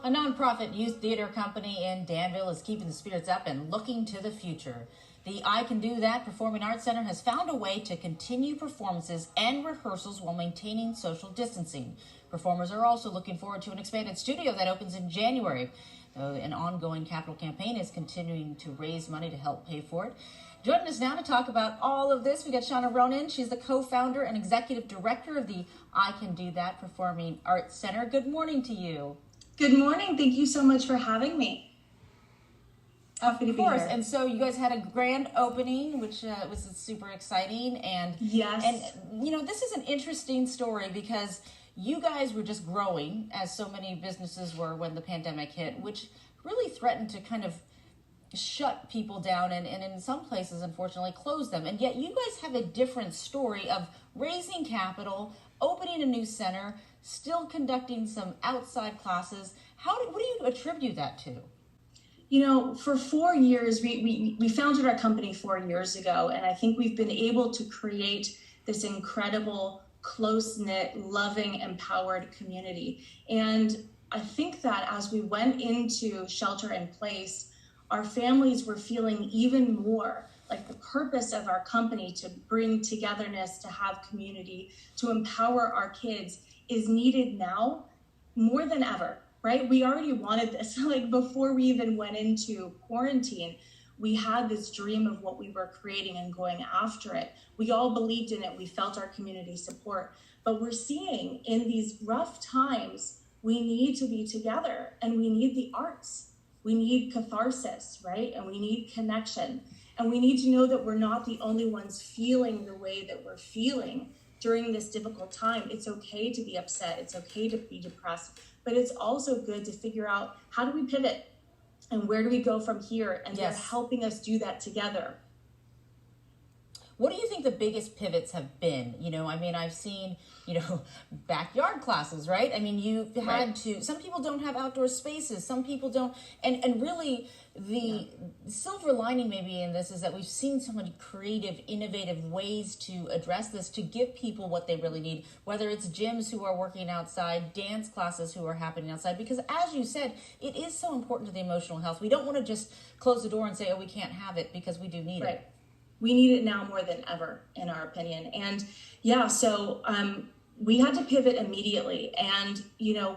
A nonprofit youth theater company in Danville is keeping the spirits up and looking to the future. The I Can Do That Performing Arts Center has found a way to continue performances and rehearsals while maintaining social distancing. Performers are also looking forward to an expanded studio that opens in January. An ongoing capital campaign is continuing to raise money to help pay for it. Joining us now to talk about all of this, we got Shayna Ronen. She's the co-founder and executive director of the I Can Do That Performing Arts Center. Good morning to you. Good morning. Thank you so much for having me. Happy to be here. Of course. And so you guys had a grand opening, which was super exciting. And yes. And, you know, this is an interesting story because you guys were just growing, as so many businesses were when the pandemic hit, which really threatened to kind of shut people down and in some places, unfortunately, close them. And yet you guys have a different story of raising capital, opening a new center, still conducting some outside classes. What do you attribute that to? You know, for 4 years, we founded our company 4 years ago, and I think we've been able to create this incredible, close-knit, loving, empowered community. And I think that as we went into shelter in place, our families were feeling even more like the purpose of our company to bring togetherness, to have community, to empower our kids is needed now more than ever, right? We already wanted this. Like before we even went into quarantine, we had this dream of what we were creating and going after it. We all believed in it. We felt our community support. But we're seeing in these rough times, we need to be together and we need the arts. We need catharsis, right? And we need connection. And we need to know that we're not the only ones feeling the way that we're feeling during this difficult time. It's okay to be upset. It's okay to be depressed. But it's also good to figure out, how do we pivot? And where do we go from here? And they're helping us do that together. What do you think the biggest pivots have been? You know, I mean, I've seen, backyard classes, right? I mean, you've had to, some people don't have outdoor spaces, some people don't. And really the silver lining maybe in this is that we've seen so many creative, innovative ways to address this, to give people what they really need, whether it's gyms who are working outside, dance classes who are happening outside, because as you said, it is so important to the emotional health. We don't want to just close the door and say, oh, we can't have it, because we do need it. We need it now more than ever, in our opinion. And so we had to pivot immediately. And,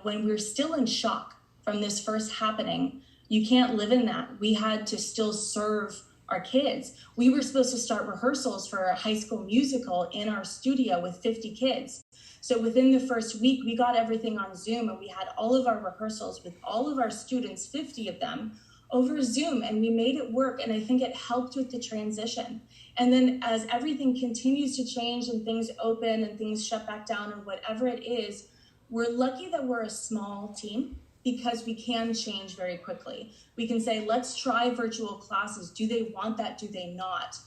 when we're still in shock from this first happening, you can't live in that. We had to still serve our kids. We were supposed to start rehearsals for a High School Musical in our studio with 50 kids. So within the first week, we got everything on Zoom, and we had all of our rehearsals with all of our students, 50 of them, over Zoom, and we made it work. And I think it helped with the transition. And then as everything continues to change and things open and things shut back down or whatever it is, we're lucky that we're a small team because we can change very quickly. We can say, let's try virtual classes. Do they want that? Do they not?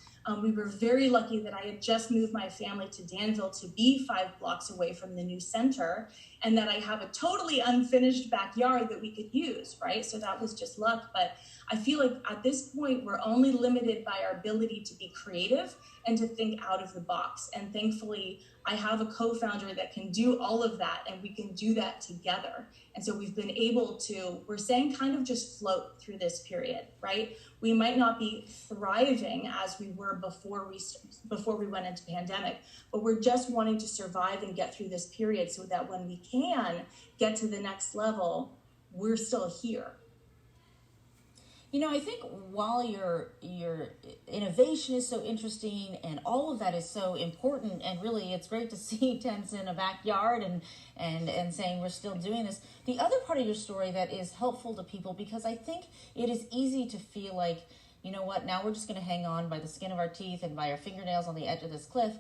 We were very lucky that I had just moved my family to Danville to be 5 blocks away from the new center, and that I have a totally unfinished backyard that we could use, right? So that was just luck. But I feel like at this point, we're only limited by our ability to be creative and to think out of the box. And thankfully, I have a co-founder that can do all of that, and we can do that together. And so we've been able to, we're saying, kind of just float through this period, right? We might not be thriving as we were before we went into pandemic, but we're just wanting to survive and get through this period so that when we can get to the next level, we're still here. I think while your innovation is so interesting and all of that is so important, and really it's great to see tents in a backyard and saying we're still doing this, the other part of your story that is helpful to people, because I think it is easy to feel like, you know what, now we're just going to hang on by the skin of our teeth and by our fingernails on the edge of this cliff.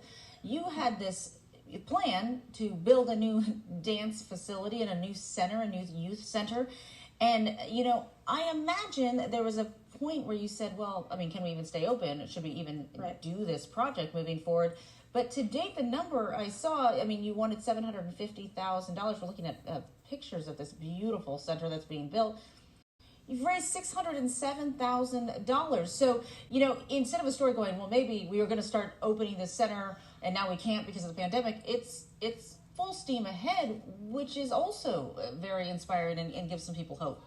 You had this plan to build a new dance facility and a new center, a new youth center. And, I imagine there was a point where you said, well, I mean, can we even stay open? Should we even do this project moving forward? But to date, the number I saw, I mean, you wanted $750,000. We're looking at pictures of this beautiful center that's being built. You've raised $607,000. So, instead of a story going, well, maybe we were going to start opening this center and now we can't because of the pandemic, it's full steam ahead, which is also very inspiring and gives some people hope.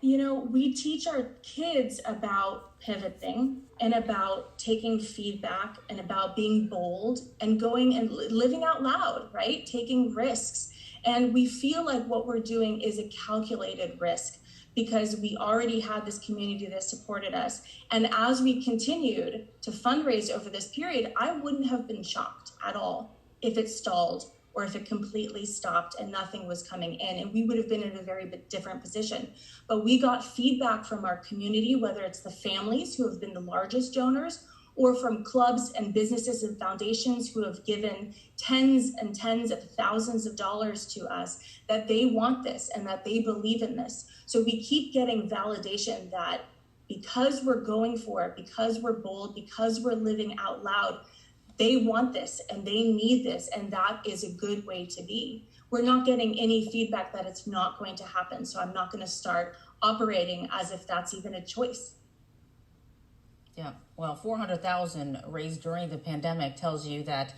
You know, we teach our kids about pivoting and about taking feedback and about being bold and going and living out loud, right? Taking risks. And we feel like what we're doing is a calculated risk because we already had this community that supported us. And as we continued to fundraise over this period, I wouldn't have been shocked at all if it stalled or if it completely stopped and nothing was coming in, and we would have been in a very different position. But we got feedback from our community, whether it's the families who have been the largest donors, or from clubs and businesses and foundations who have given tens and tens of thousands of dollars to us, that they want this and that they believe in this. So we keep getting validation that because we're going for it, because we're bold, because we're living out loud, they want this and they need this, and that is a good way to be. We're not getting any feedback that it's not going to happen, so I'm not going to start operating as if that's even a choice. Yeah, well, $400,000 raised during the pandemic tells you that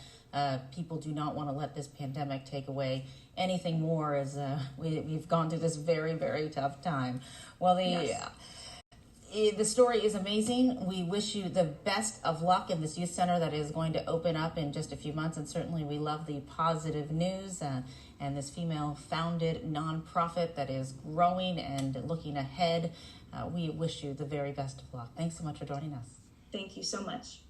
people do not want to let this pandemic take away anything more, as we've gone through this very, very tough time. Well, the story is amazing. We wish you the best of luck in this youth center that is going to open up in just a few months. And certainly we love the positive news and this female-founded nonprofit that is growing and looking ahead. We wish you the very best of luck. Thanks so much for joining us. Thank you so much.